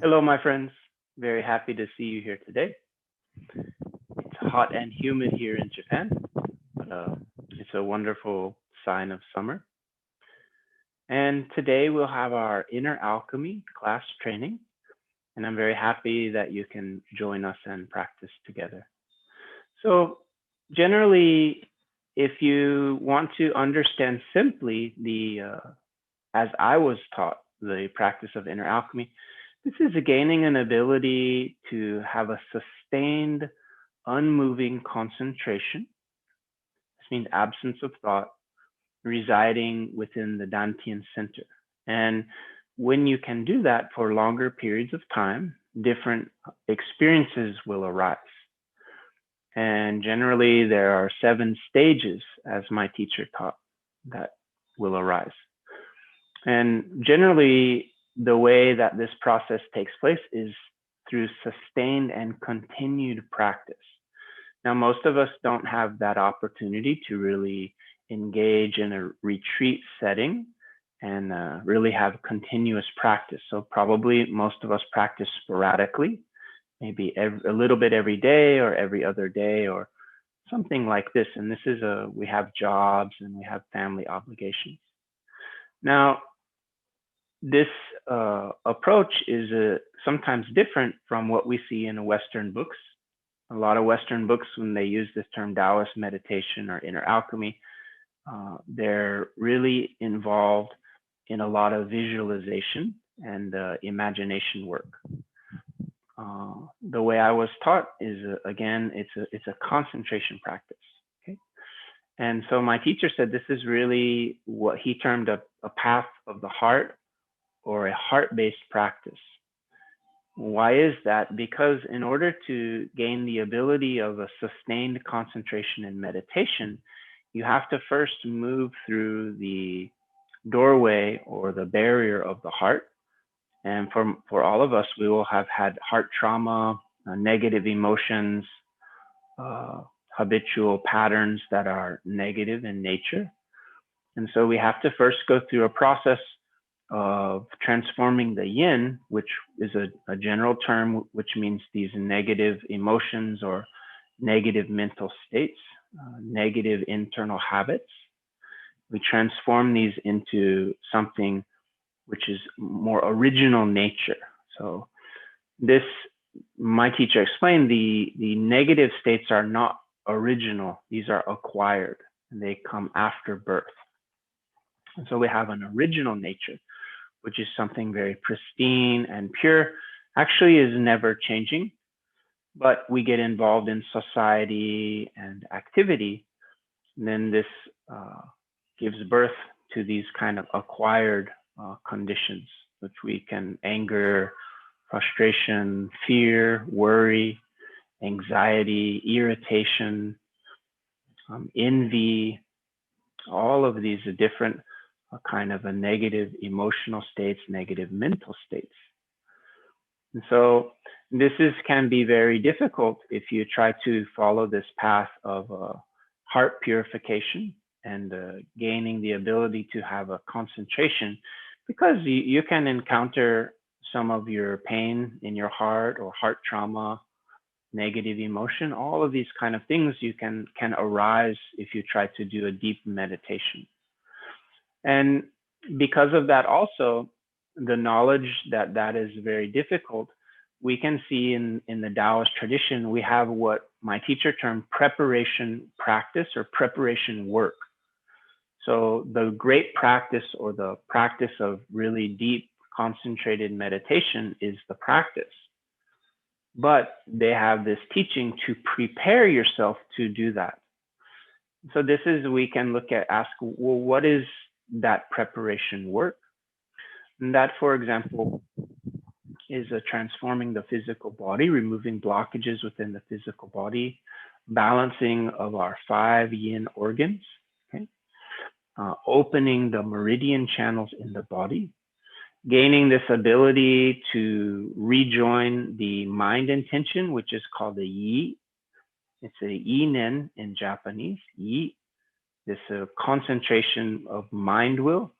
Hello, my friends. Very happy to see you here today. It's hot and humid here in Japan, but it's a wonderful sign of summer. And today we'll have our inner alchemy class training, and I'm very happy that you can join us and practice together. So generally, if you want to understand simply as I was taught, the practice of inner alchemy, this is gaining an ability to have a sustained, unmoving concentration. This means absence of thought, residing within the Dantian center. And when you can do that for longer periods of time, different experiences will arise. And generally, there are 7 stages, as my teacher taught, that will arise. And generally, the way that this process takes place is through sustained and continued practice. Now, most of us don't have that opportunity to really engage in a retreat setting and really have continuous practice. So probably most of us practice sporadically, maybe a little bit every day or every other day or something like this. And this is we have jobs and we have family obligations. Now, this approach is sometimes different from what we see in Western books. A lot of Western books, when they use this term Taoist meditation or inner alchemy, they're really involved in a lot of visualization and imagination work. The way I was taught is, again, it's a concentration practice. Okay? And so my teacher said this is really what he termed a path of the heart, or a heart-based practice. Why is that? Because in order to gain the ability of a sustained concentration and meditation, you have to first move through the doorway or the barrier of the heart. And for all of us, we will have had heart trauma, negative emotions, habitual patterns that are negative in nature. And so we have to first go through a process of transforming the yin, which is a general term, which means these negative emotions or negative mental states, negative internal habits. We transform these into something which is more original nature. So this, my teacher explained, the negative states are not original. These are acquired, and they come after birth. And so we have an original nature, which is something very pristine and pure, actually is never changing, but we get involved in society and activity, and then this gives birth to these kind of acquired conditions, which we can anger, frustration, fear, worry, anxiety, irritation, envy, all of these are different kind of a negative emotional states, negative mental states. And so this can be very difficult if you try to follow this path of heart purification and gaining the ability to have a concentration, because you can encounter some of your pain in your heart or heart trauma, negative emotion, all of these kind of things you can arise if you try to do a deep meditation. And because of that also, the knowledge that is very difficult, we can see in the Taoist tradition, we have what my teacher termed preparation practice or preparation work. So the great practice or the practice of really deep concentrated meditation is the practice. But they have this teaching to prepare yourself to do that. So this is, we can ask, well, what is that preparation work? And that, for example, is transforming the physical body, removing blockages within the physical body, balancing of our 5 yin organs, okay? Opening the meridian channels in the body, gaining this ability to rejoin the mind intention, which is called the yi, It's a inen in Japanese, yi, this concentration of mind will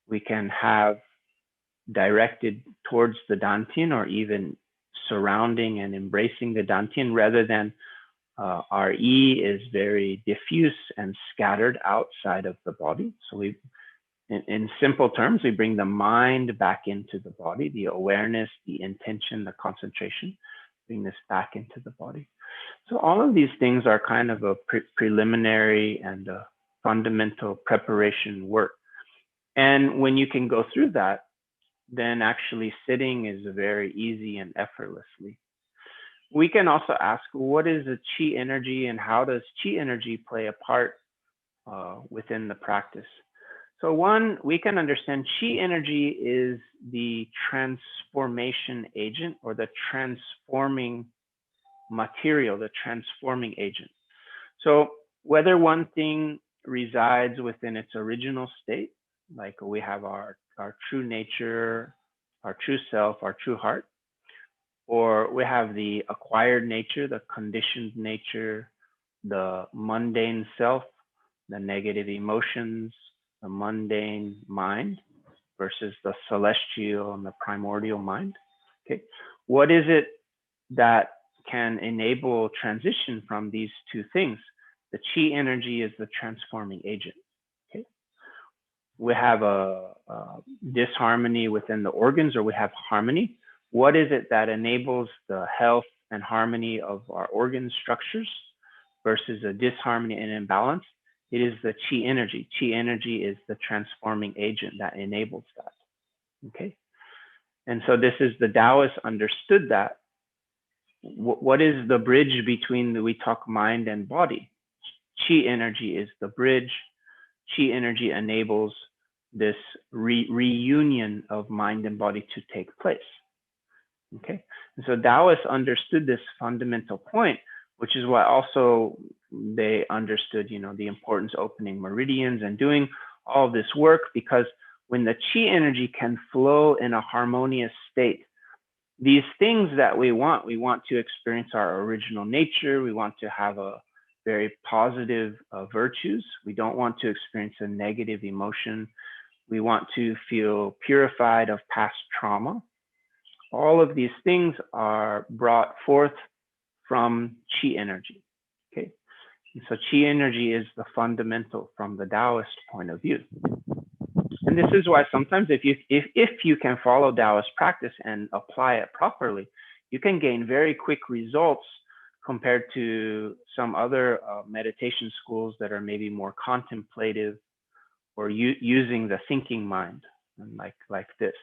we can have directed towards the dantian or even surrounding and embracing the dantian, rather than our yi is very diffuse and scattered outside of the body. So we, in simple terms, we bring the mind back into the body, the awareness, the intention, the concentration, bring this back into the body. So all of these things are kind of a preliminary and a fundamental preparation work. And when you can go through that, then actually sitting is very easy and effortlessly. We can also ask, what is the chi energy and how does chi energy play a part within the practice? So one, we can understand chi energy is the transformation agent or the transforming material, the transforming agent. So whether one thing resides within its original state, like we have our true nature, our true self, our true heart, or we have the acquired nature, the conditioned nature, the mundane self, the negative emotions, the mundane mind versus the celestial and the primordial mind. Okay, what is it that can enable transition from these two things? The chi energy is the transforming agent. Okay, we have a disharmony within the organs, or we have harmony. What is it that enables the health and harmony of our organ structures versus a disharmony and imbalance? It is the chi energy. Chi energy is the transforming agent that enables that. Okay, and so this is the Taoists understood that. What is the bridge between the, we talk mind and body? Chi energy is the bridge. Chi energy enables this reunion of mind and body to take place. Okay, and so Taoists understood this fundamental point, which is why also they understood, you know, the importance of opening meridians and doing all this work, because when the chi energy can flow in a harmonious state, these things that we want to experience our original nature. We want to have a very positive virtues. We don't want to experience a negative emotion. We want to feel purified of past trauma. All of these things are brought forth from chi energy. Okay, and so chi energy is the fundamental from the Taoist point of view. And this is why sometimes if you can follow Taoist practice and apply it properly, you can gain very quick results compared to some other meditation schools that are maybe more contemplative or using the thinking mind, and like this.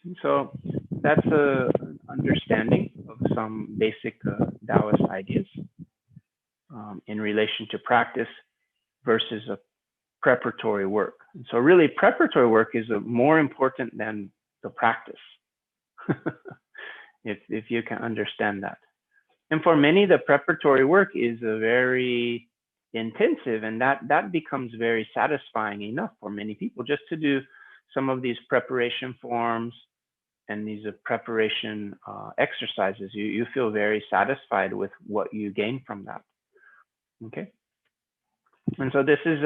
And so that's an understanding of some basic Taoist ideas in relation to practice versus a preparatory work. And so really preparatory work is more important than the practice, if you can understand that. And for many, the preparatory work is a very intensive, and that becomes very satisfying enough for many people just to do some of these preparation forms and these preparation exercises. You feel very satisfied with what you gain from that. Okay. And so this is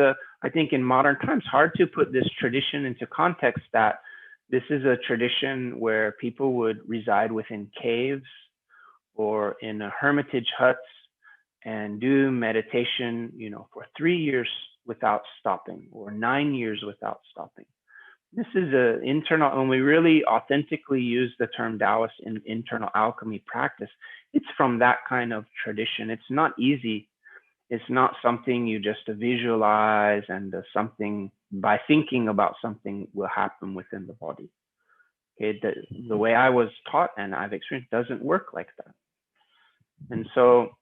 I think in modern times, hard to put this tradition into context, that this is a tradition where people would reside within caves or in hermitage huts and do meditation, you know, for 3 years without stopping, or 9 years without stopping. This is an internal, and we really authentically use the term Taoist in internal alchemy practice. It's from that kind of tradition. It's not easy. It's not something you just visualize and something by thinking about something will happen within the body. Okay, the way I was taught and I've experienced doesn't work like that. And so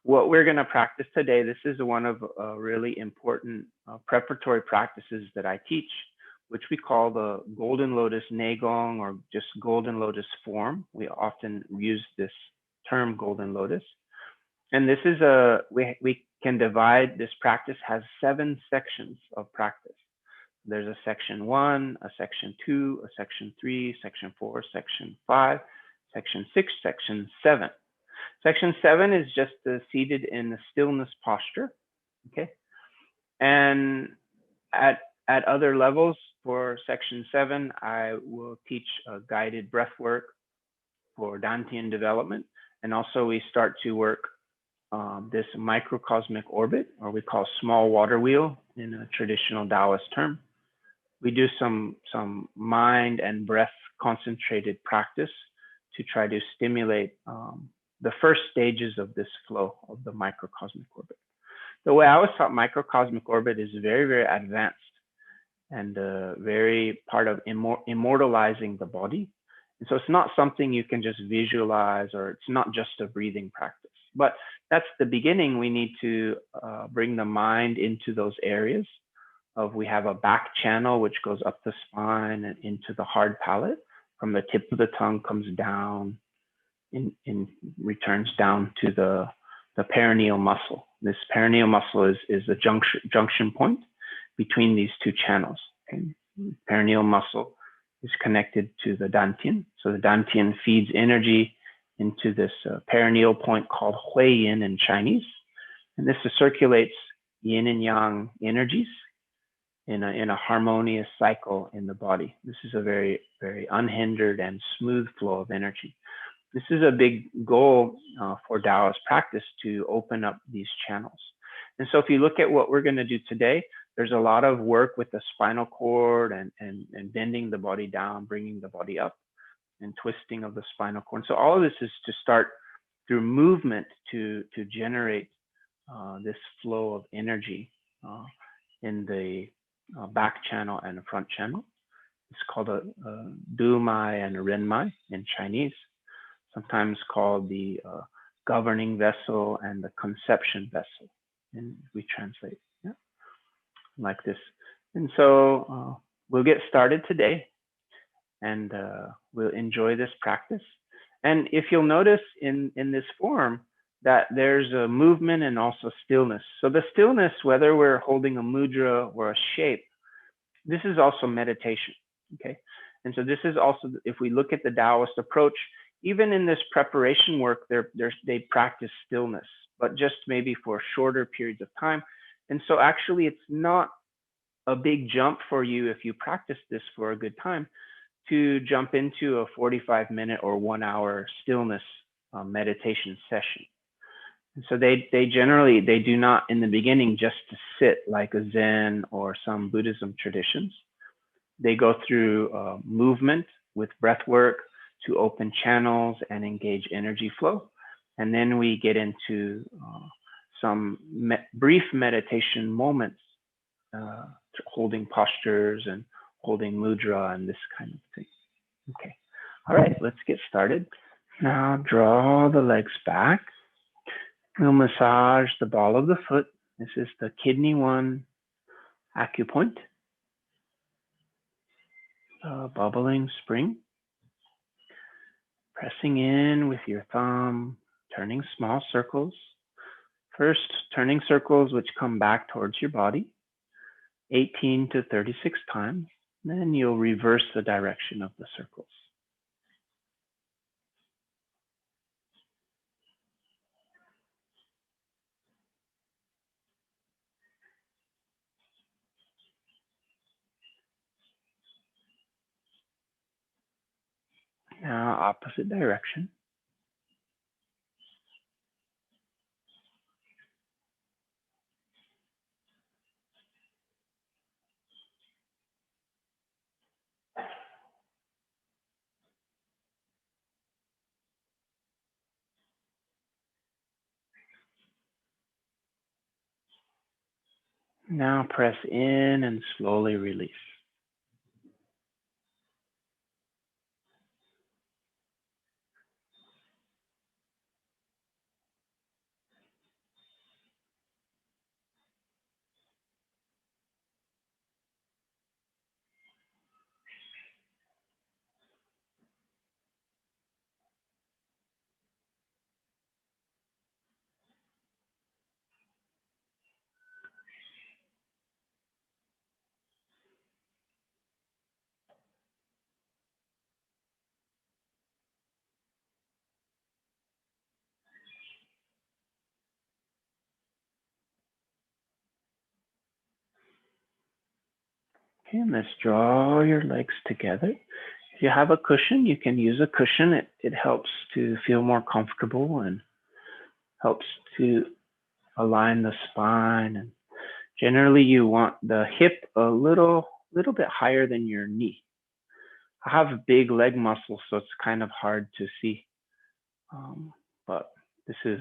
what we're going to practice today, this is one of really important preparatory practices that I teach, which we call the Golden Lotus Neigong, or just Golden Lotus form. We often use this term Golden Lotus. And this is we can divide, this practice has 7 sections of practice. There's a section 1, a section 2, a section 3, section 4, section 5, section 6, section 7. Section 7 is just seated in the stillness posture. Okay. And at other levels for section 7, I will teach guided breath work for Dantian development. And also we start to work this microcosmic orbit, or we call small water wheel in a traditional Taoist term. We do some mind and breath concentrated practice to try to stimulate the first stages of this flow of the microcosmic orbit. The way I was taught microcosmic orbit is very, very advanced and very part of immortalizing the body. And so it's not something you can just visualize, or it's not just a breathing practice. But that's the beginning. We need to bring the mind into those areas of, we have a back channel which goes up the spine and into the hard palate. From the tip of the tongue comes down, returns down to the perineal muscle. This perineal muscle is the junction point between these two channels. Okay? Perineal muscle is connected to the Dantian. So the Dantian feeds energy into this perineal point called Yin in Chinese. And this circulates yin and yang energies in a harmonious cycle in the body. This is a very, very unhindered and smooth flow of energy. This is a big goal for Taoist practice, to open up these channels. And so if you look at what we're going to do today, there's a lot of work with the spinal cord and bending the body down, bringing the body up, and twisting of the spinal cord. And so all of this is to start through movement to generate this flow of energy in the back channel and the front channel. It's called a Du Mai and a Ren Mai in Chinese, sometimes called the governing vessel and the conception vessel. And we translate like this. And so we'll get started today, and we'll enjoy this practice. And if you'll notice in this form that there's a movement and also stillness. So the stillness, whether we're holding a mudra or a shape, this is also meditation. Okay. And so this is also, if we look at the Taoist approach, even in this preparation work, they practice stillness, but just maybe for shorter periods of time. And so actually it's not a big jump for you, if you practice this for a good time, to jump into a 45-minute or 1 hour stillness meditation session. And so they generally do not in the beginning just to sit like a Zen or some Buddhism traditions. They go through movement with breath work to open channels and engage energy flow. And then we get into some brief meditation moments, holding postures and holding mudra and this kind of thing. Okay. All right, let's get started. Now draw the legs back. We'll massage the ball of the foot. This is the kidney 1 acupoint. Bubbling spring. Pressing in with your thumb, turning small circles. First, turning circles which come back towards your body, 18 to 36 times. Then you'll reverse the direction of the circles. Now, opposite direction. Now press in and slowly release. Okay, and let's draw your legs together. If you have a cushion, you can use a cushion. It helps to feel more comfortable and helps to align the spine. And generally, you want the hip a little bit higher than your knee. I have big leg muscles, so it's kind of hard to see, but this is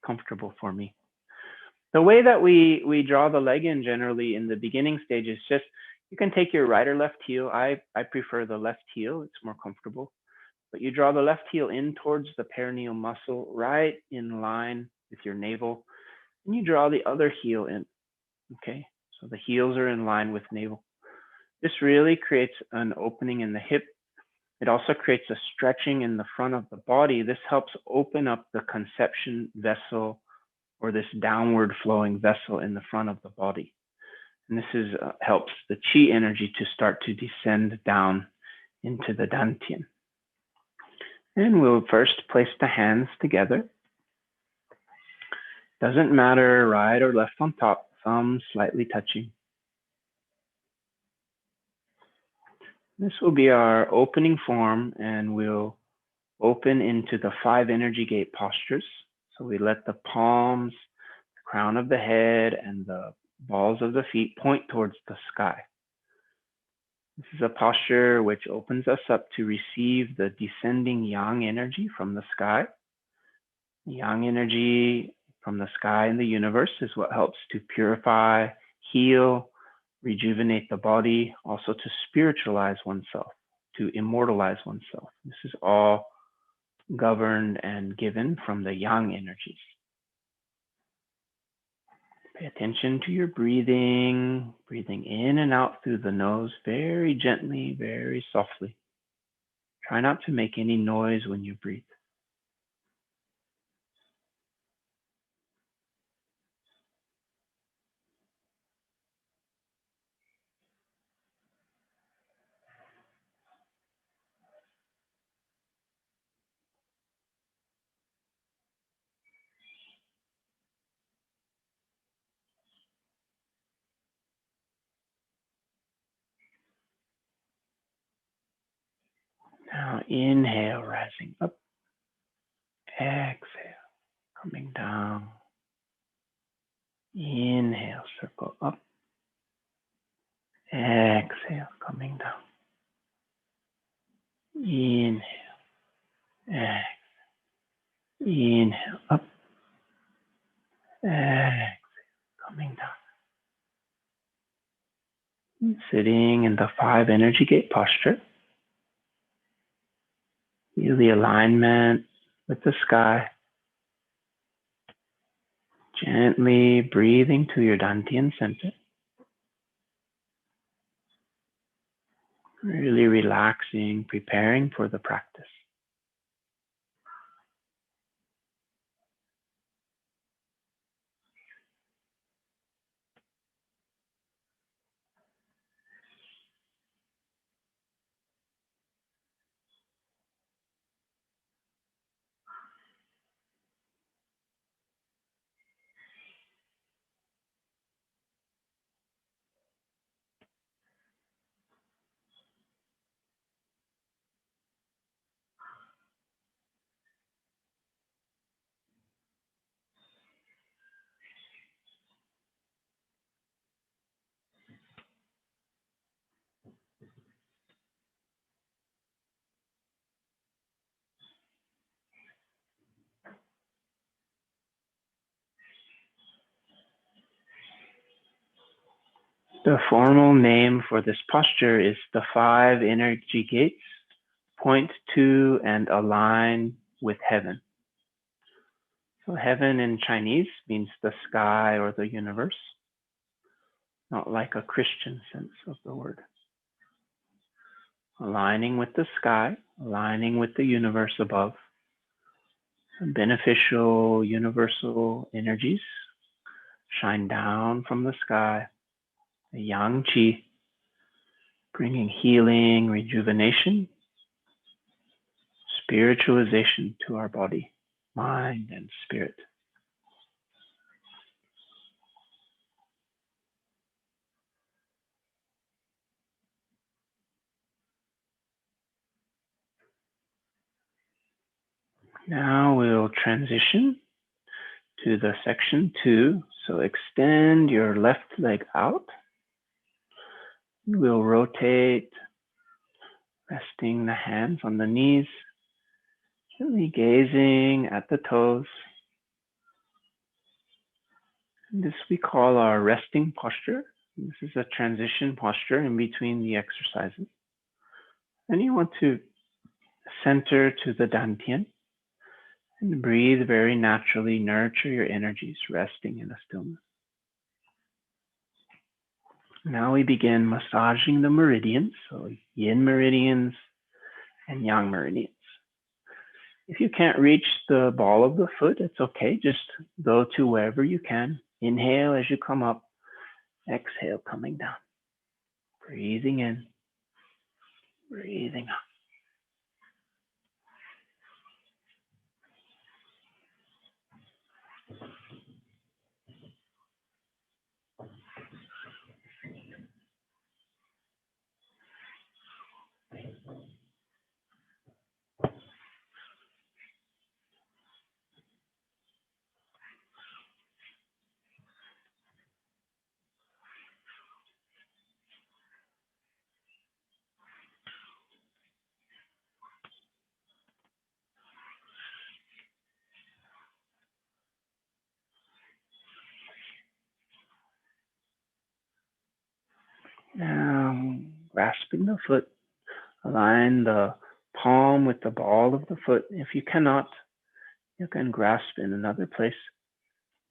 comfortable for me. The way that we draw the leg in generally in the beginning stage is just, you can take your right or left heel. I prefer the left heel, it's more comfortable. But you draw the left heel in towards the perineal muscle, right in line with your navel. And you draw the other heel in, okay? So the heels are in line with navel. This really creates an opening in the hip. It also creates a stretching in the front of the body. This helps open up the conception vessel, or this downward flowing vessel in the front of the body. And this helps the chi energy to start to descend down into the dantian. And we'll first place the hands together. Doesn't matter right or left on top, thumbs slightly touching. This will be our opening form, and we'll open into the 5 energy gate postures. So we let the palms, the crown of the head, and the balls of the feet point towards the sky. This is a posture which opens us up to receive the descending yang energy from the sky. Yang energy from the sky and the universe is what helps to purify, heal, rejuvenate the body, also to spiritualize oneself, to immortalize oneself. This is all governed and given from the yang energies. Pay attention to your breathing, breathing in and out through the nose, very gently, very softly. Try not to make any noise when you breathe. Now inhale, rising up. Exhale, coming down. Inhale, circle up. Exhale, coming down. Inhale. Exhale. Inhale, up. Exhale, coming down. Sitting in the 5 energy gate posture. Feel the alignment with the sky. Gently breathing to your dantian center. Really relaxing, preparing for the practice. The formal name for this posture is the 5 energy gates point to and align with heaven. So heaven in Chinese means the sky or the universe, not like a Christian sense of the word. Aligning with the sky, aligning with the universe above. Beneficial universal energies shine down from the sky, the yang qi, bringing healing, rejuvenation, spiritualization to our body, mind, and spirit. Now we'll transition to the section 2. So extend your left leg out. We'll rotate, resting the hands on the knees, gently gazing at the toes. And this we call our resting posture. This is a transition posture in between the exercises. And you want to center to the dantian and breathe very naturally, nurture your energies, resting in a stillness. Now we begin massaging the meridians, so yin meridians and yang meridians. If you can't reach the ball of the foot, it's okay. Just go to wherever you can. Inhale as you come up, exhale coming down. Breathing in, breathing out. Now, grasping the foot, align the palm with the ball of the foot. If you cannot, you can grasp in another place.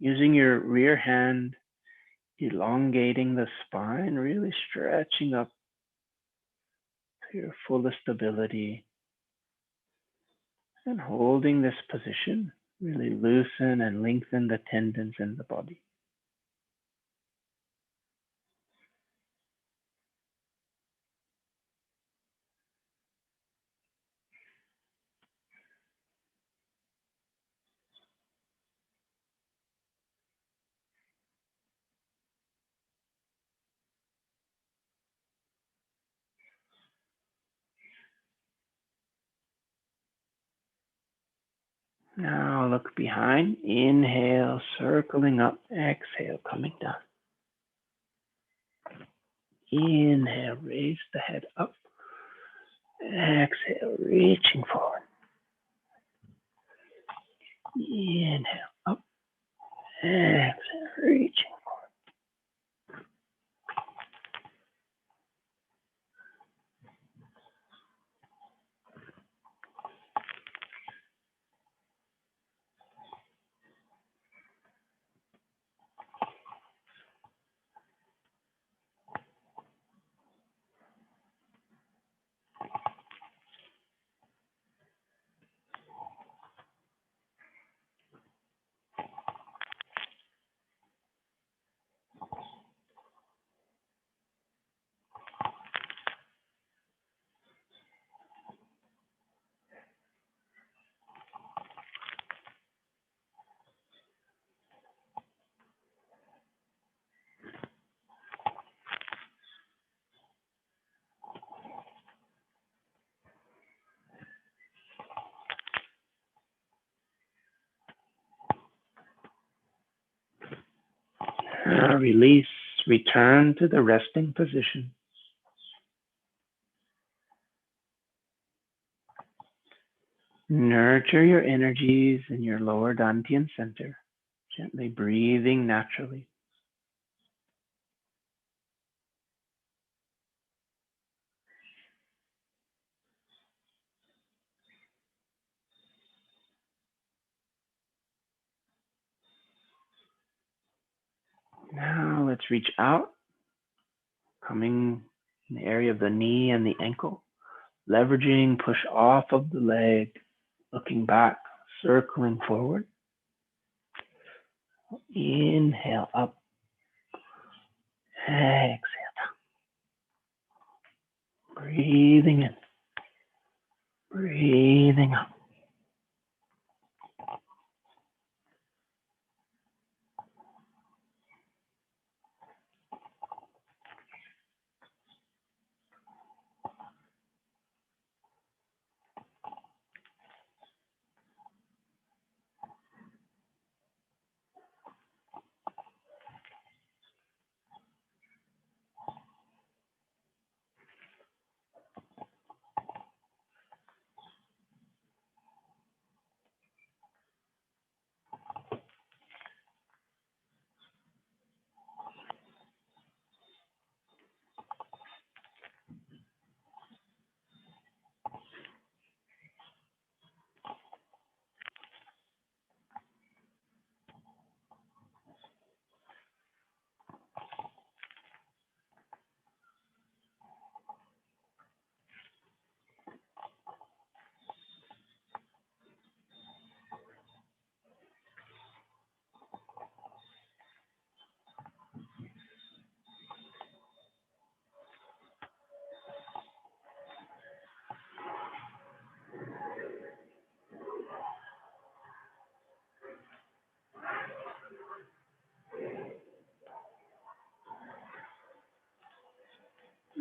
Using your rear hand, elongating the spine, really stretching up to your fullest ability. And holding this position, really loosen and lengthen the tendons in the body. Now look behind. Inhale, circling up. Exhale, coming down. Inhale, raise the head up. Exhale, reaching forward. Inhale, up. Exhale, reaching. Release, return to the resting position. Nurture your energies in your lower dantian center, gently breathing naturally. Now let's reach out, coming in the area of the knee and the ankle, leveraging, push off of the leg, looking back, circling forward. Inhale up, exhale down. Breathing in, breathing out.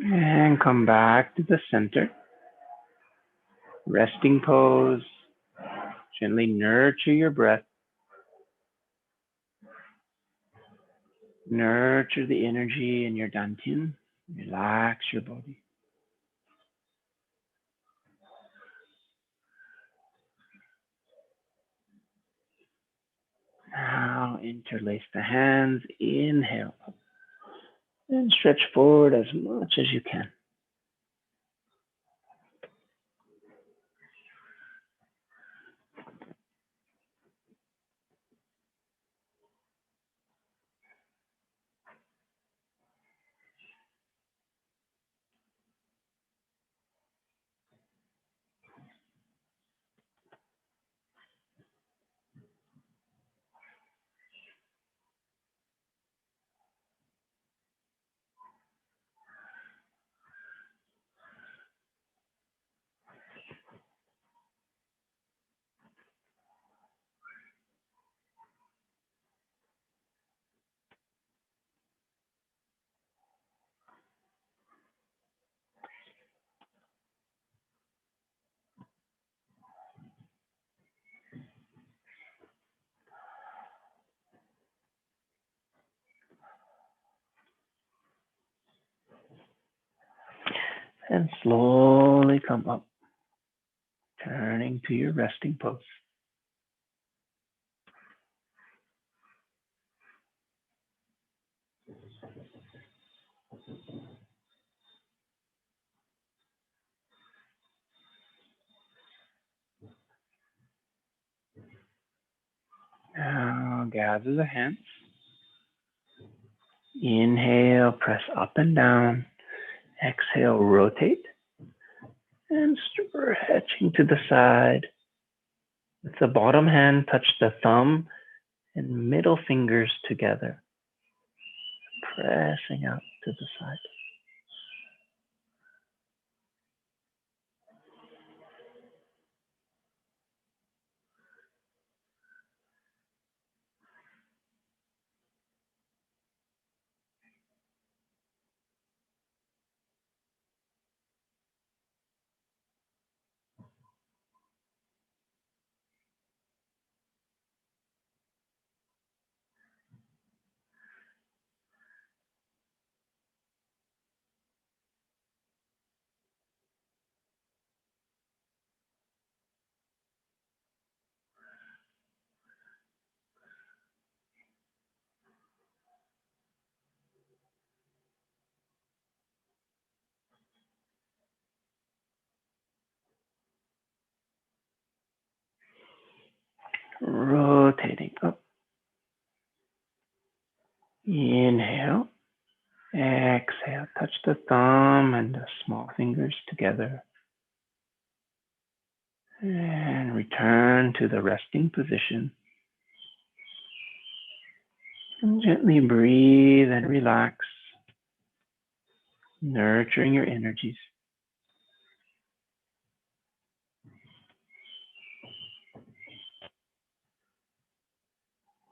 And come back to the center. Resting pose. Gently nurture your breath. Nurture the energy in your dantian. Relax your body. Now interlace the hands. Inhale up and stretch forward as much as you can. And slowly come up, turning to your resting pose. Now gather the hands. Inhale, press up and down. Exhale, rotate. And stretching to the side. With the bottom hand, touch the thumb and middle fingers together. Pressing out to the side. Rotating up. Inhale. Exhale. Touch the thumb and the small fingers together. And return to the resting position. And gently breathe and relax, nurturing your energies.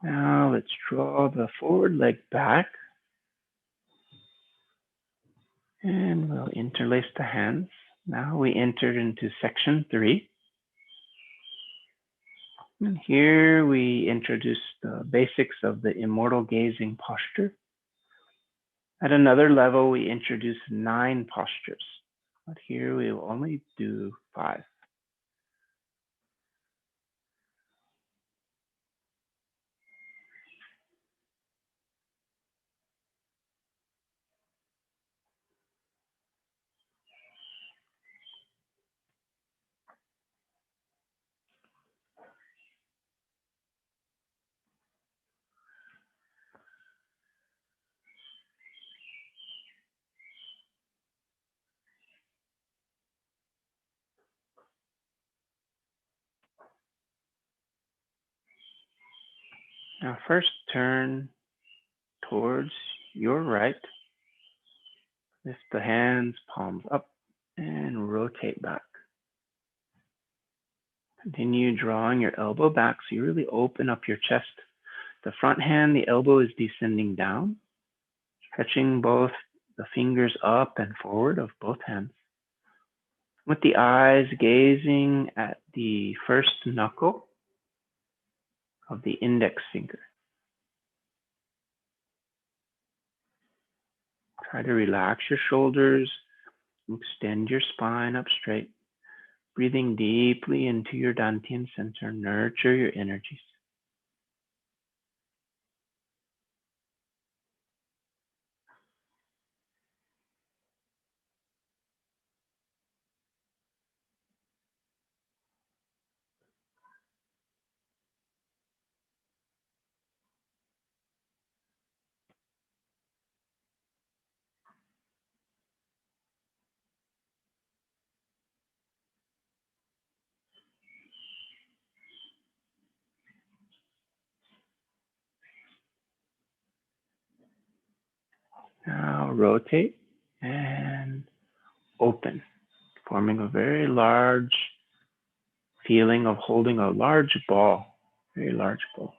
Now let's draw the forward leg back. And we'll interlace the hands. Now we entered into section 3. And here we introduce the basics of the immortal gazing posture. At another level, we introduce 9 postures, but here we will only do 5. Now first turn towards your right. Lift the hands, palms up, and rotate back. Continue drawing your elbow back so you really open up your chest. The front hand, the elbow is descending down, stretching both the fingers up and forward of both hands, with the eyes gazing at the first knuckle of the index finger. Try to relax your shoulders, extend your spine up straight, breathing deeply into your Dantian center, nurture your energies. Now rotate and open, forming a very large feeling of holding a large ball, very large ball.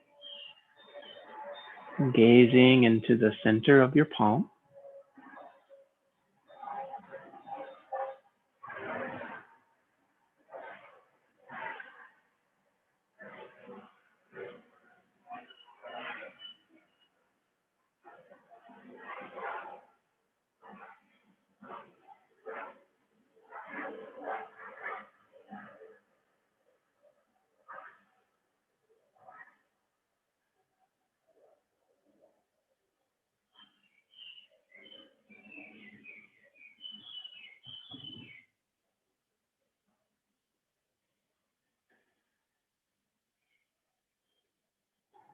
Gazing into the center of your palm.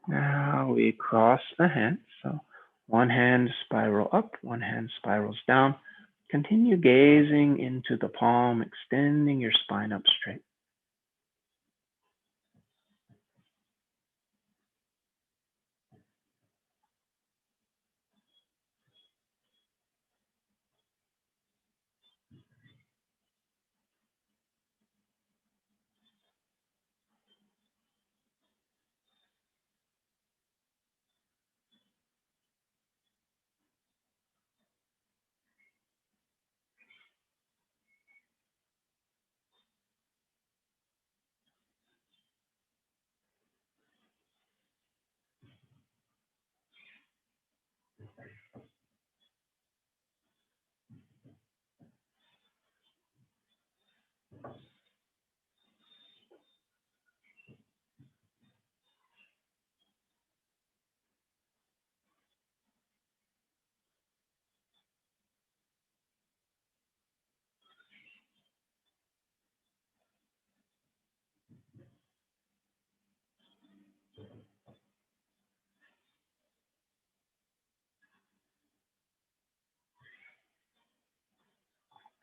Now we cross the hands. So one hand spiral up, one hand spirals down. Continue gazing into the palm, extending your spine up straight.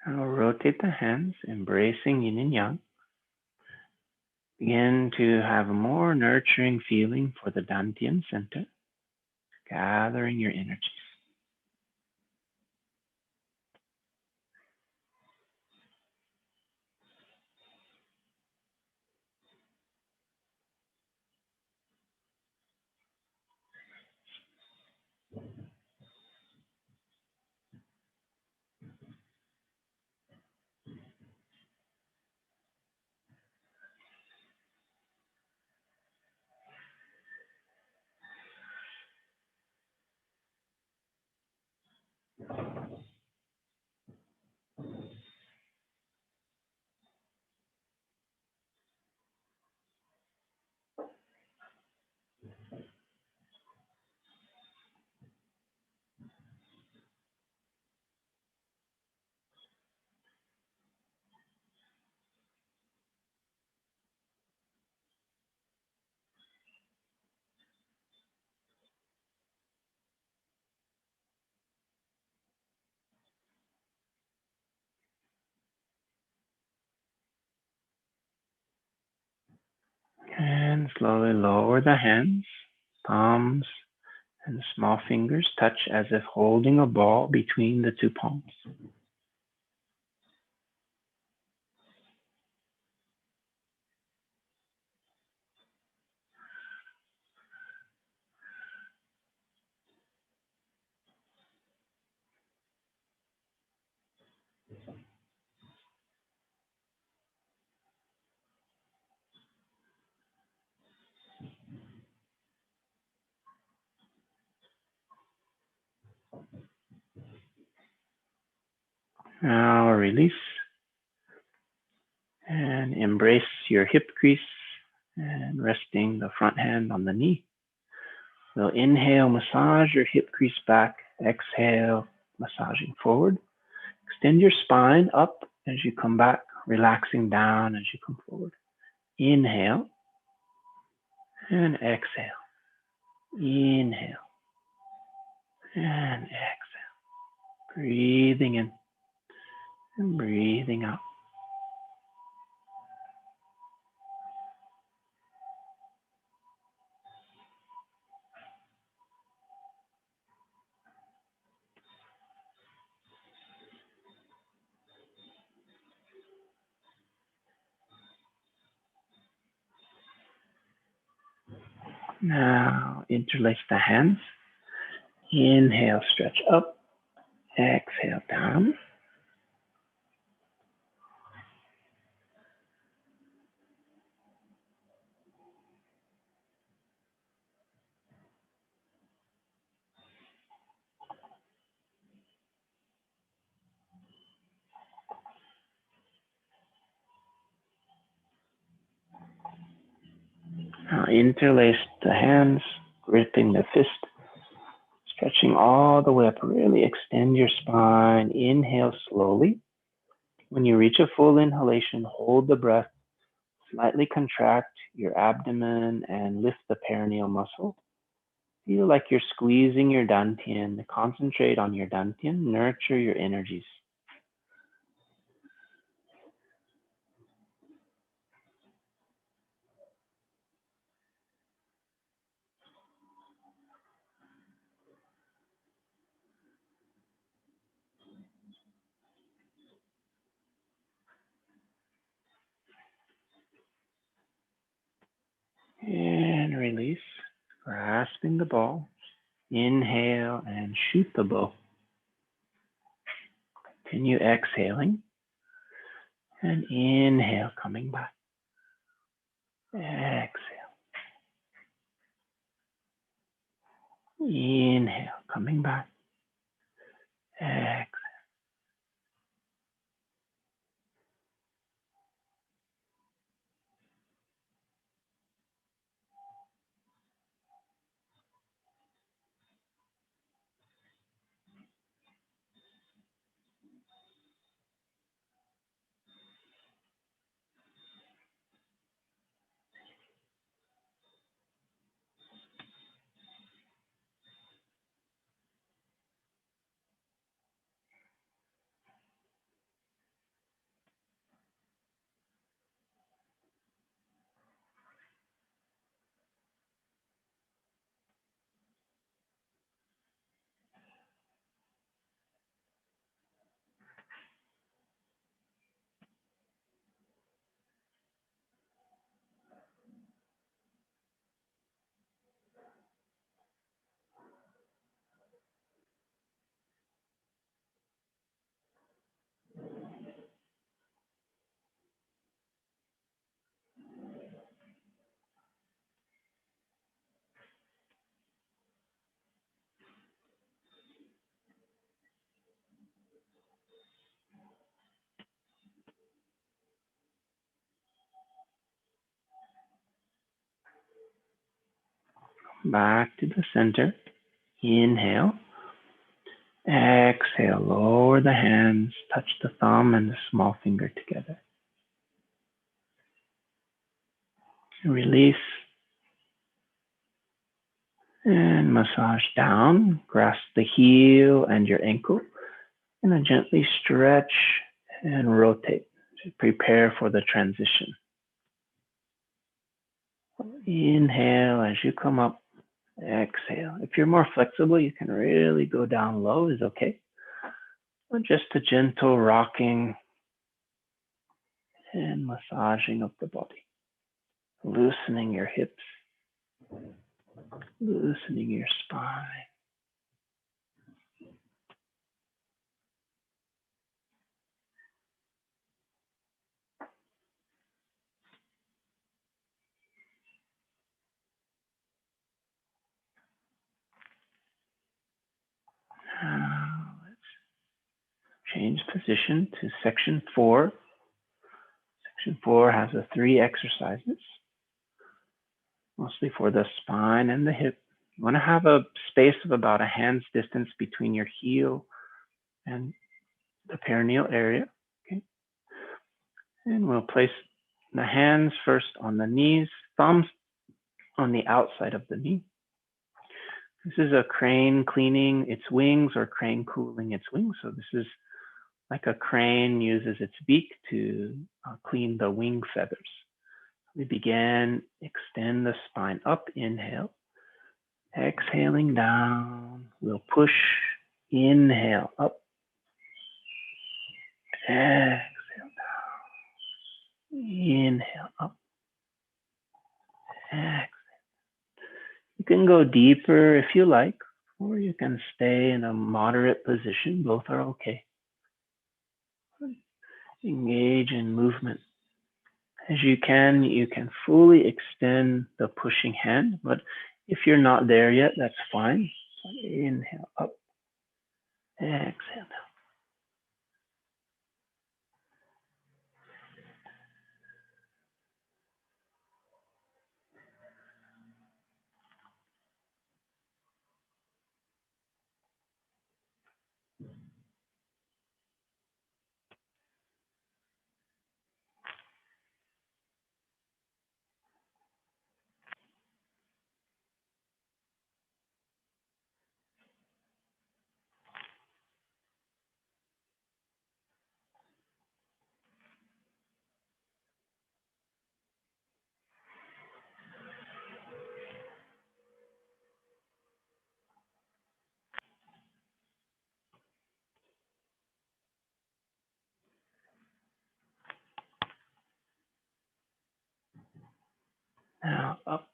Now rotate the hands, embracing yin and yang. Begin to have a more nurturing feeling for the Dantian center, gathering your energies. And slowly lower the hands, palms, and small fingers touch as if holding a ball between the two palms. Now release and embrace your hip crease and resting the front hand on the knee. So inhale, massage your hip crease back. Exhale, massaging forward. Extend your spine up as you come back, relaxing down as you come forward. Inhale and exhale. Inhale and exhale. Breathing in and breathing out. Now interlace the hands. Inhale, stretch up. Exhale, down. Now interlace the hands, gripping the fist, stretching all the way up. Really extend your spine. Inhale slowly. When you reach a full inhalation, hold the breath. Slightly contract your abdomen and lift the perineal muscle. Feel like you're squeezing your dantian. Concentrate on your dantian. Nurture your energies. And release, grasping the ball. Inhale and shoot the bow. Continue exhaling. And inhale, coming back. Exhale. Inhale, coming back. Exhale. Back to the center. Inhale. Exhale. Lower the hands. Touch the thumb and the small finger together. Release. And massage down. Grasp the heel and your ankle. And then gently stretch and rotate to prepare for the transition. Inhale as you come up. Exhale. If you're more flexible, you can really go down low, is okay. Or just a gentle rocking and massaging of the body. Loosening your hips, loosening your spine. Now let's change position to section 4. Section 4 has the 3 exercises, mostly for the spine and the hip. You want to have a space of about a hand's distance between your heel and the perineal area. Okay. And we'll place the hands first on the knees, thumbs on the outside of the knee. This is a crane cleaning its wings or crane cooling its wings. So this is like a crane uses its beak to clean the wing feathers. We begin, extend the spine up, inhale. Exhaling down, we'll push, inhale up. Exhale down, inhale up. Exhale. You can go deeper if you like, or you can stay in a moderate position. Both are okay. Engage in movement. As you can fully extend the pushing hand, but if you're not there yet, that's fine. Inhale up, exhale down. Now up,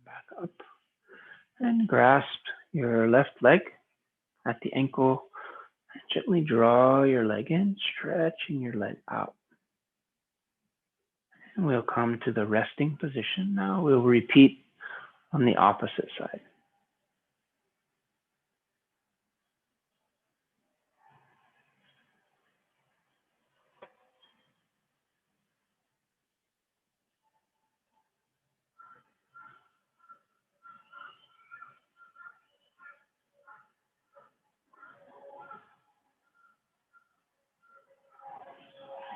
back up, and grasp your left leg at the ankle. Gently draw your leg in, stretching your leg out. And we'll come to the resting position. Now we'll repeat on the opposite side.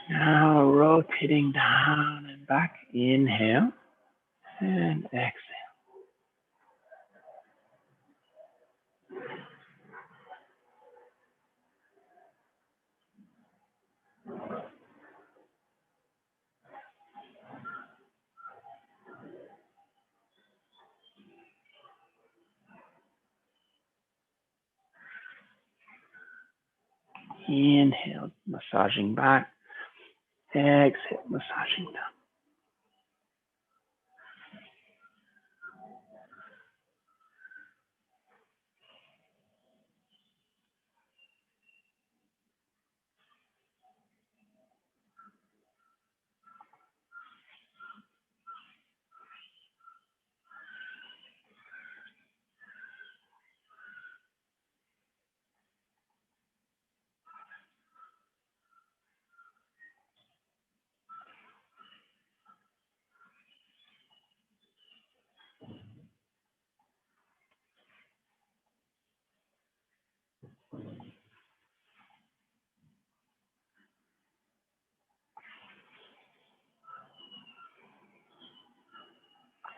Now rotating down and back. Inhale and exhale. Inhale, massaging back. Exhale, massaging down.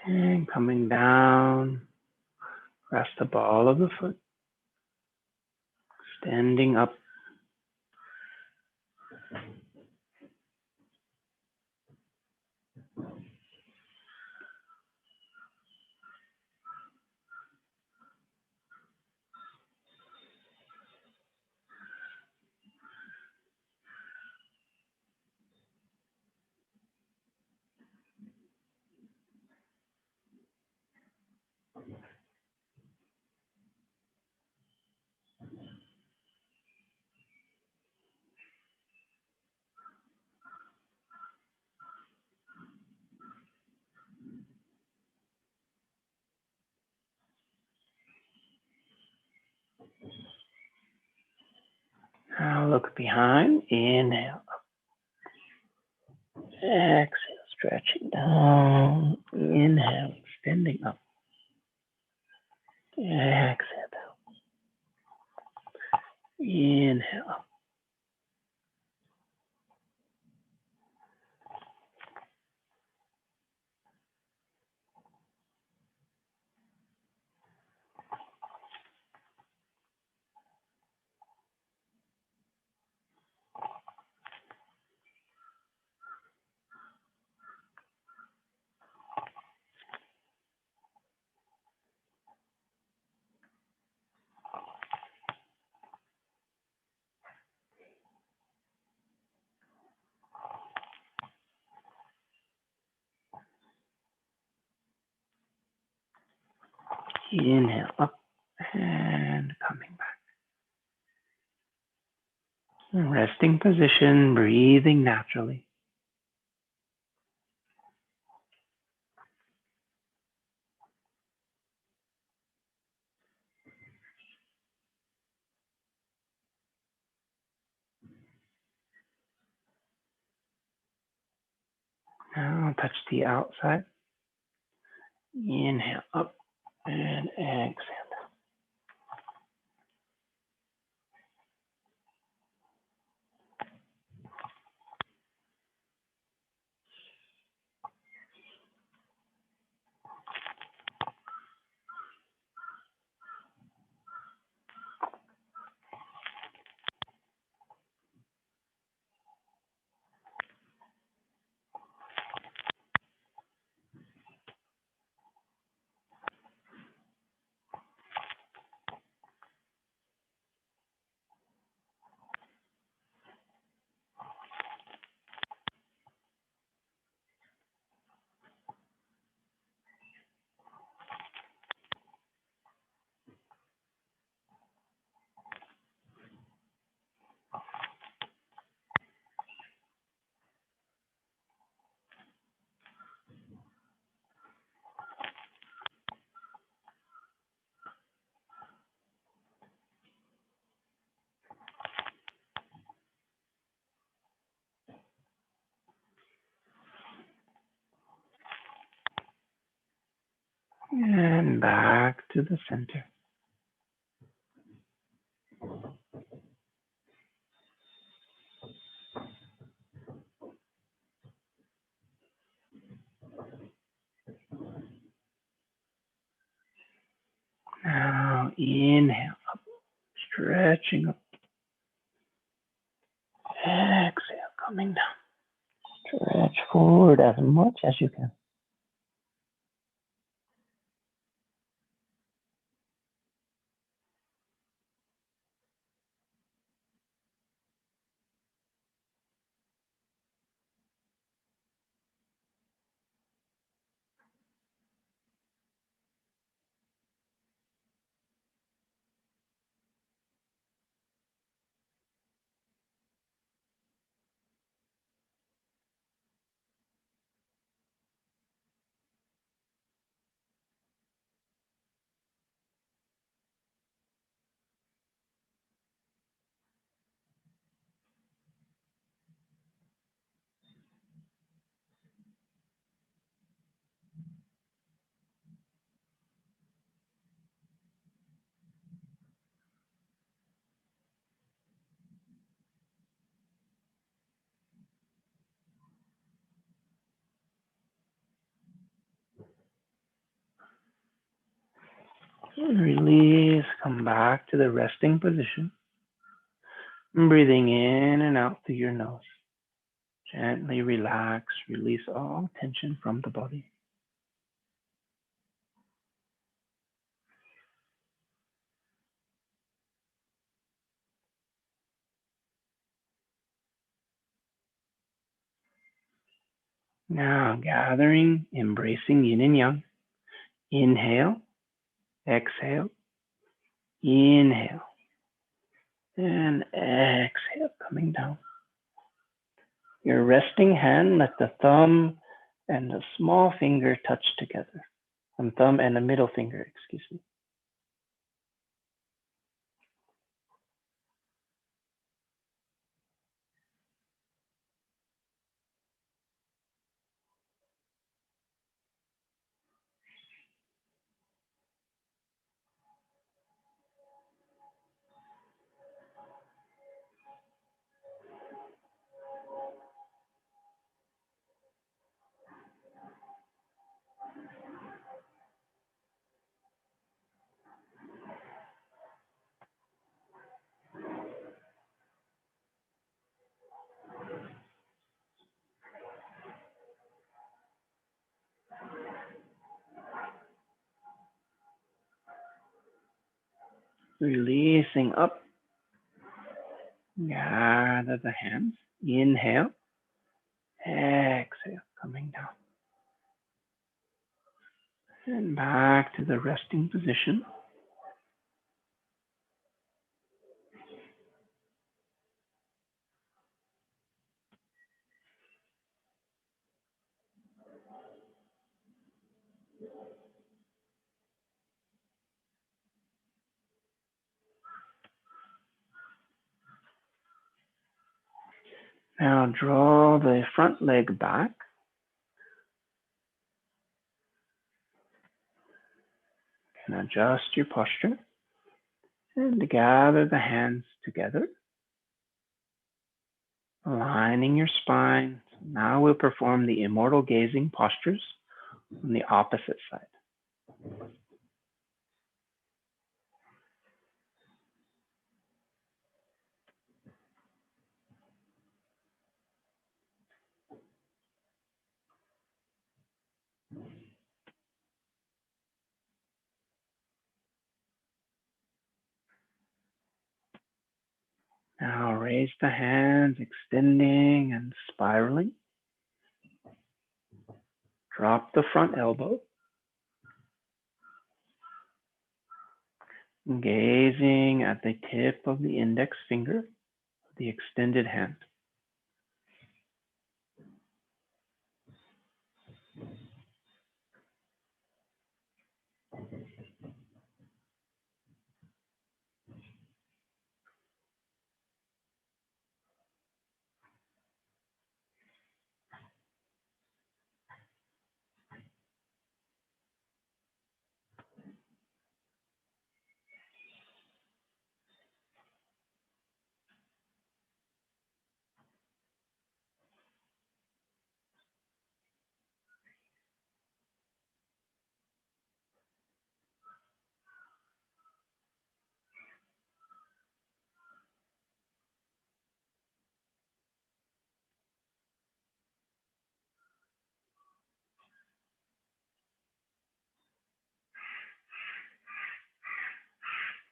And coming down, rest the ball of the foot. Standing up. Now look behind. Inhale. Exhale, stretching down. Inhale, extending up. Exhale down. Inhale up. Inhale up and coming back. Resting position, breathing naturally. Now touch the outside. Inhale up and exhale and back to the center. Now inhale up, stretching up. Exhale, coming down. Stretch forward as much as you can. Release, come back to the resting position. Breathing in and out through your nose. Gently relax, release all tension from the body. Now gathering, embracing yin and yang. Inhale, exhale, inhale, and exhale, coming down. Your resting hand, let the thumb and the small finger touch together. Thumb and the middle finger, excuse me. Releasing up. Gather the hands. Inhale. Exhale, coming down. And back to the resting position. Now draw the front leg back. And adjust your posture. And gather the hands together. Aligning your spine. Now we'll perform the immortal gazing postures on the opposite side. Now raise the hands, extending and spiraling. Drop the front elbow. Gazing at the tip of the index finger, the extended hand.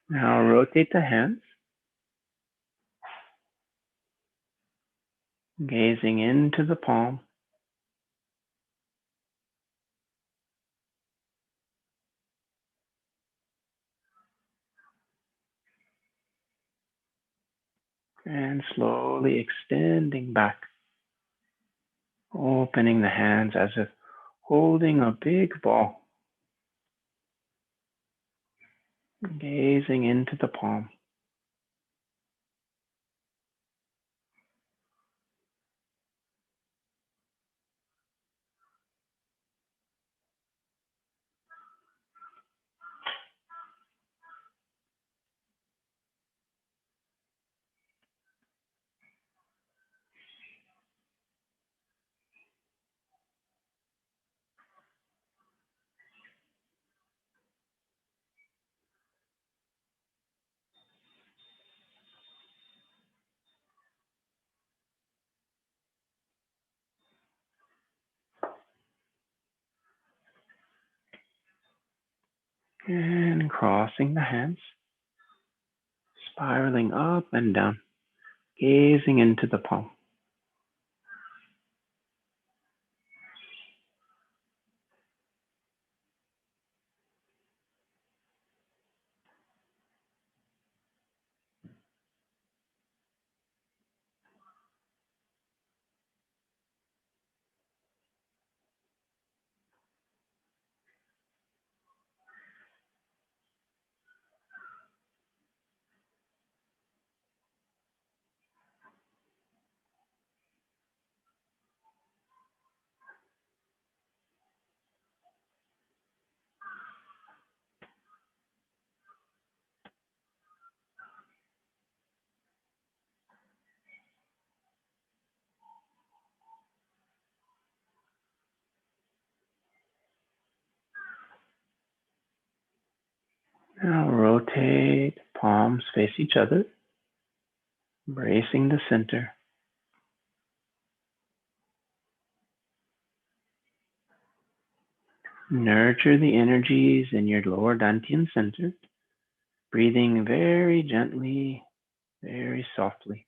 Now rotate the hands, gazing into the palm. And slowly extending back, opening the hands as if holding a big ball. Gazing into the palm. And crossing the hands, spiraling up and down, gazing into the palm. Now rotate, palms face each other, embracing the center. Nurture the energies in your lower dantian center, breathing very gently, very softly.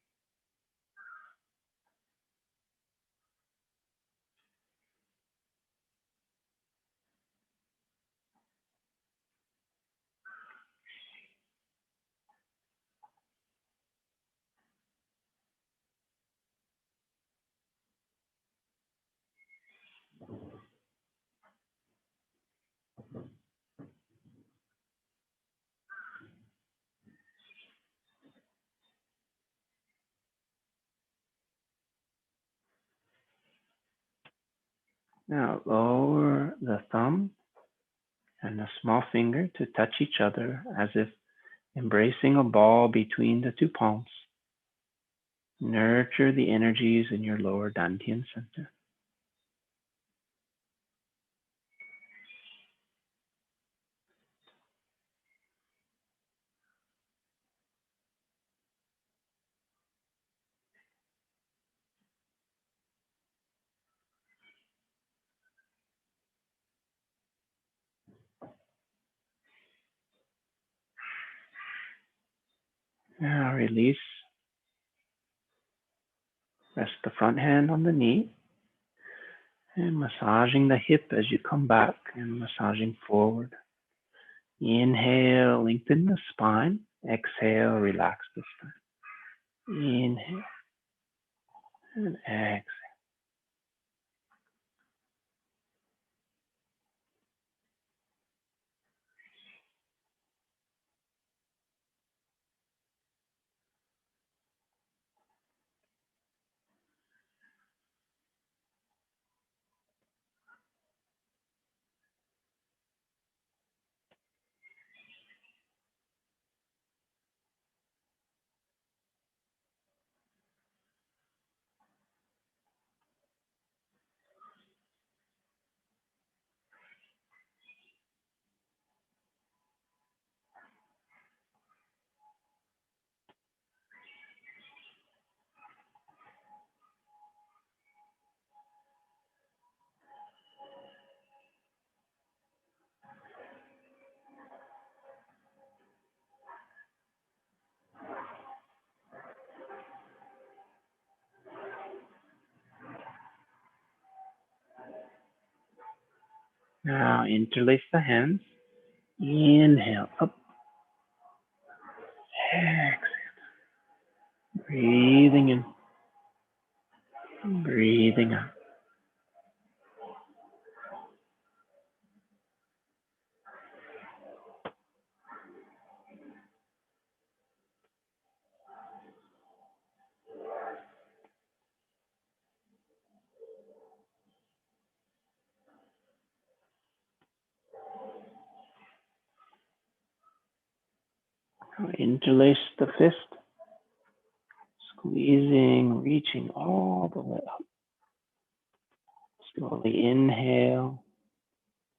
Now lower the thumb and the small finger to touch each other as if embracing a ball between the two palms. Nurture the energies in your lower Dantian center. Now release. Rest the front hand on the knee and massaging the hip as you come back and massaging forward. Inhale, lengthen the spine. Exhale, relax the spine. Inhale and exhale. Now interlace the hands. Inhale up. Exhale. Breathing in. Breathing out. Now interlace the fist. Squeezing, reaching all the way up. Slowly inhale.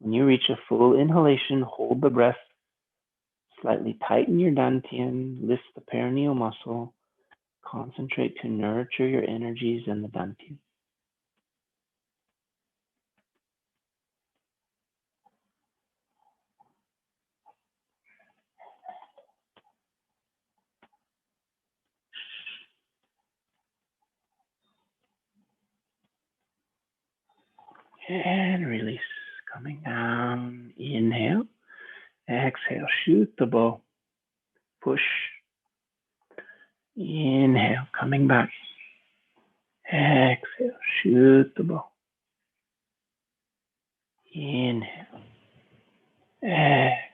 When you reach a full inhalation, hold the breath. Slightly tighten your dantian, lift the perineal muscle. Concentrate to nurture your energies in the dantian. And release. Coming down. Inhale. Exhale. Shoot the bow. Push. Inhale. Coming back. Exhale. Shoot the bow. Inhale. Exhale.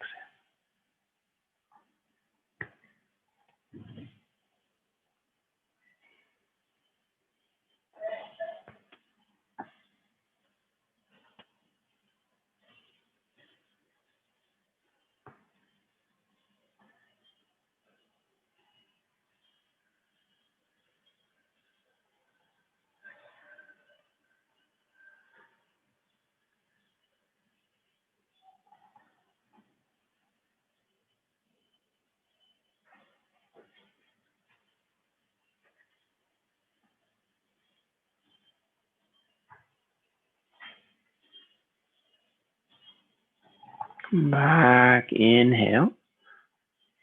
Come back. Inhale.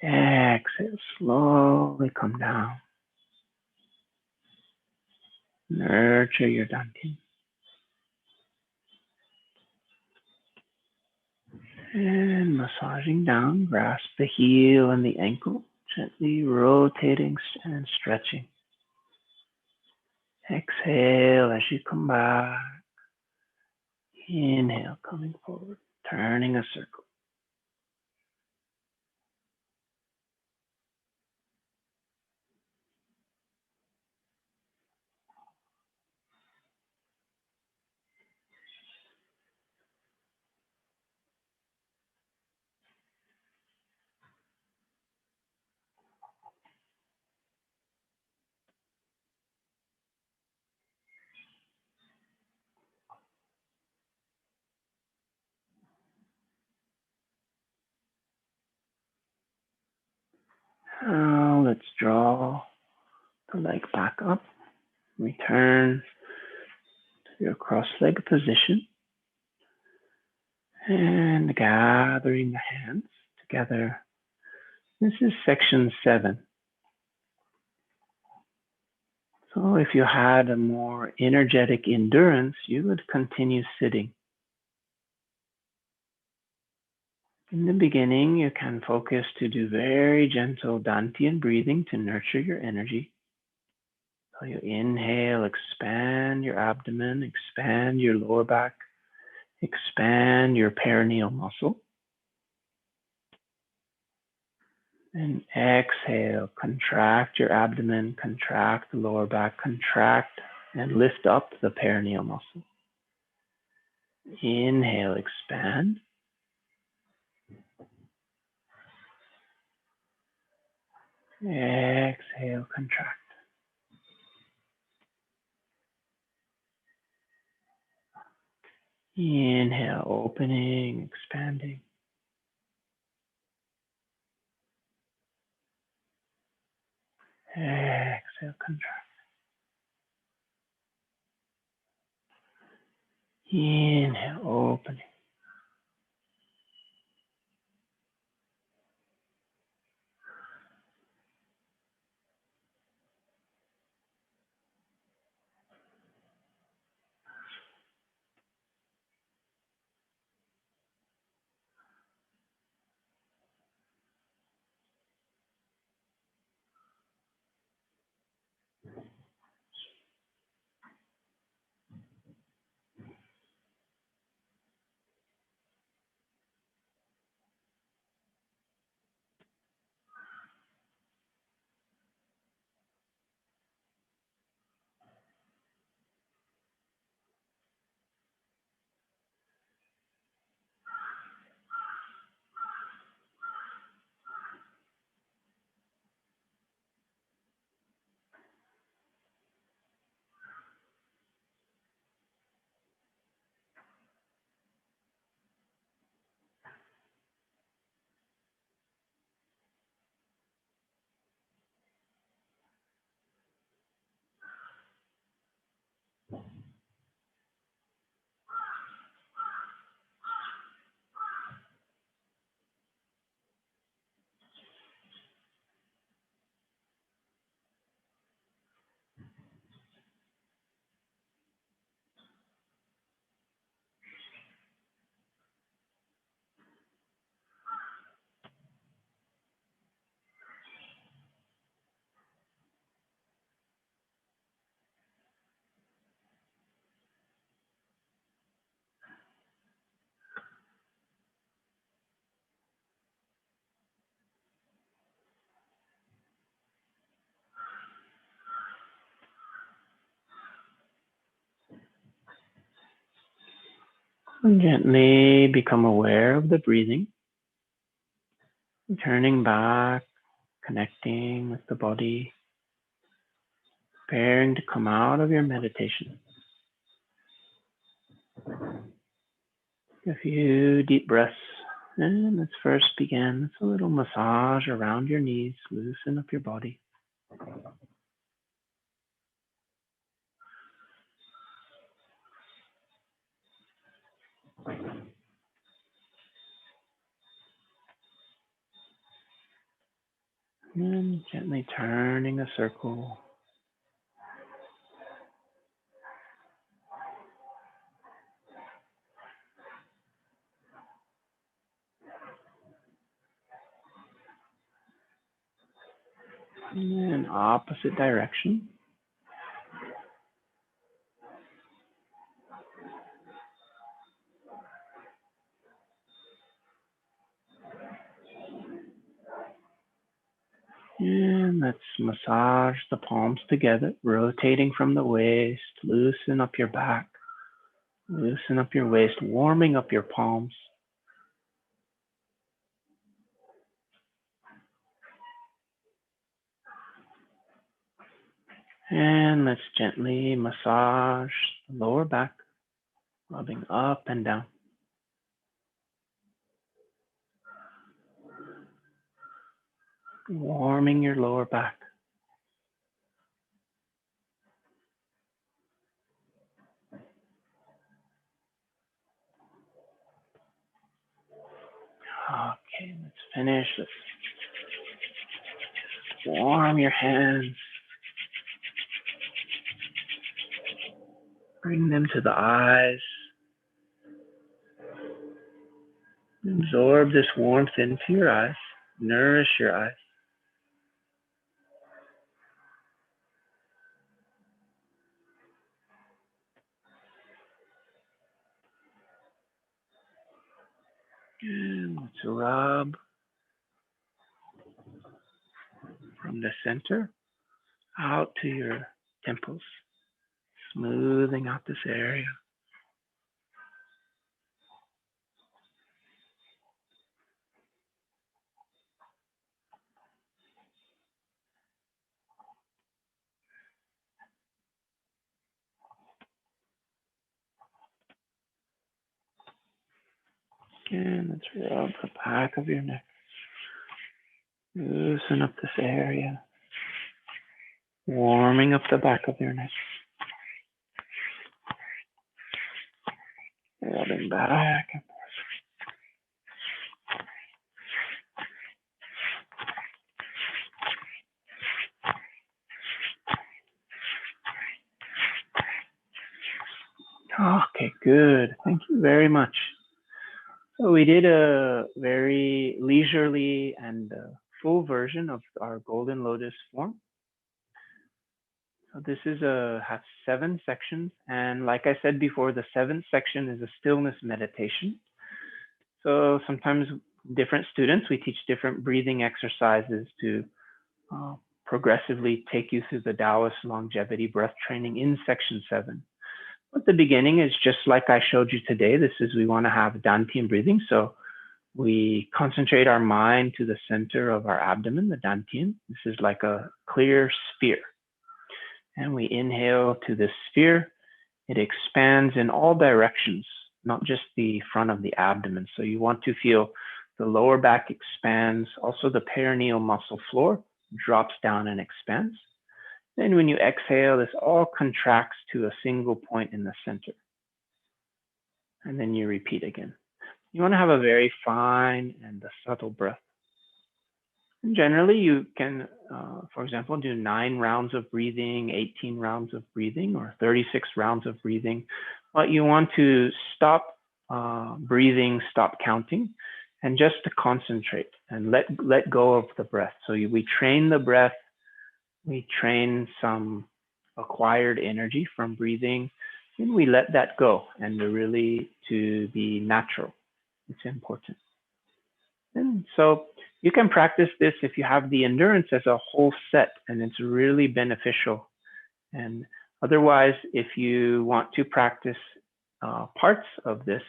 Exhale, slowly come down. Nurture your dantian. And massaging down, grasp the heel and the ankle, gently rotating and stretching. Exhale as you come back. Inhale, coming forward, turning a circle. Now let's draw the leg back up. Return to your cross-legged position. And gathering the hands together. This is section 7. So if you had a more energetic endurance, you would continue sitting. In the beginning, you can focus to do very gentle dantian breathing to nurture your energy. So you inhale, expand your abdomen, expand your lower back, expand your perineal muscle. And exhale, contract your abdomen, contract the lower back, contract and lift up the perineal muscle. Inhale, expand. Exhale, contract. Inhale, opening, expanding. Exhale, contract. Inhale, opening. And gently become aware of the breathing. Turning back, connecting with the body, preparing to come out of your meditation. A few deep breaths. And let's first begin. It's a little massage around your knees. Loosen up your body. And gently turning a circle. And then opposite direction. And let's massage the palms together, rotating from the waist. Loosen up your back. Loosen up your waist, warming up your palms. And let's gently massage the lower back, rubbing up and down. Warming your lower back. Okay, let's finish. Let's warm your hands. Bring them to the eyes. Absorb this warmth into your eyes. Nourish your eyes. And let's rub from the center out to your temples, smoothing out this area. And let's rub the back of your neck. Loosen up this area. Warming up the back of your neck. Rubbing back and forth. Okay, good. Thank you very much. So we did a very leisurely and full version of our Golden Lotus form. So this has 7 sections, and like I said before, the 7th section is a stillness meditation. So sometimes different students, we teach different breathing exercises to progressively take you through the Taoist longevity breath training in section 7. At the beginning is just like I showed you today. This is, we want to have Dantian breathing. So we concentrate our mind to the center of our abdomen, the Dantian. This is like a clear sphere. And we inhale to this sphere. It expands in all directions, not just the front of the abdomen. So you want to feel the lower back expands. Also the perineal muscle floor drops down and expands. Then when you exhale, this all contracts to a single point in the center. And then you repeat again. You want to have a very fine and a subtle breath. And generally, you can, for example, do 9 rounds of breathing, 18 rounds of breathing, or 36 rounds of breathing. But you want to stop breathing, stop counting, and just to concentrate and let go of the breath. So we train the breath. We train some acquired energy from breathing, and we let that go, and really to be natural. It's important. And so you can practice this if you have the endurance as a whole set, and it's really beneficial. And otherwise, if you want to practice parts of this,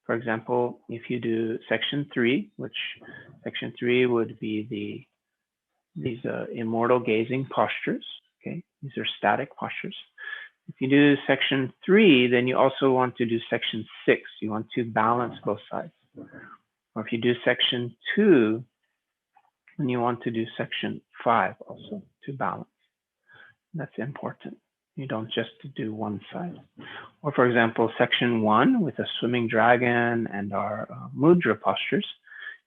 for example, if you do section 3, which section 3 would be these immortal gazing postures. Okay, these are static postures. If you do section 3, then you also want to do section 6. You want to balance both sides. Or if you do section 2, then you want to do section 5 also to balance. That's important. You don't just do one side. Or for example, section 1 with a swimming dragon and our mudra postures,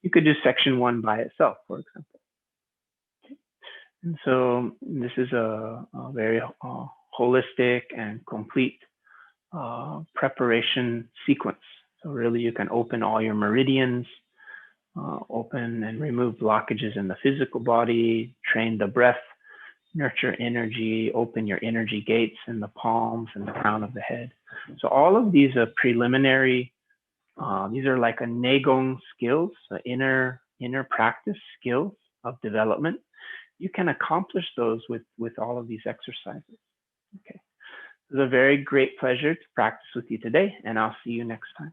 you could do section 1 by itself, for example. Okay. And so this is a very holistic and complete preparation sequence. So really you can open all your meridians, open and remove blockages in the physical body, train the breath, nurture energy, open your energy gates in the palms and the crown of the head. So all of these are preliminary, these are like a Neigong skills, inner practice skills of development. You can accomplish those with all of these exercises. Okay. It was a very great pleasure to practice with you today, and I'll see you next time.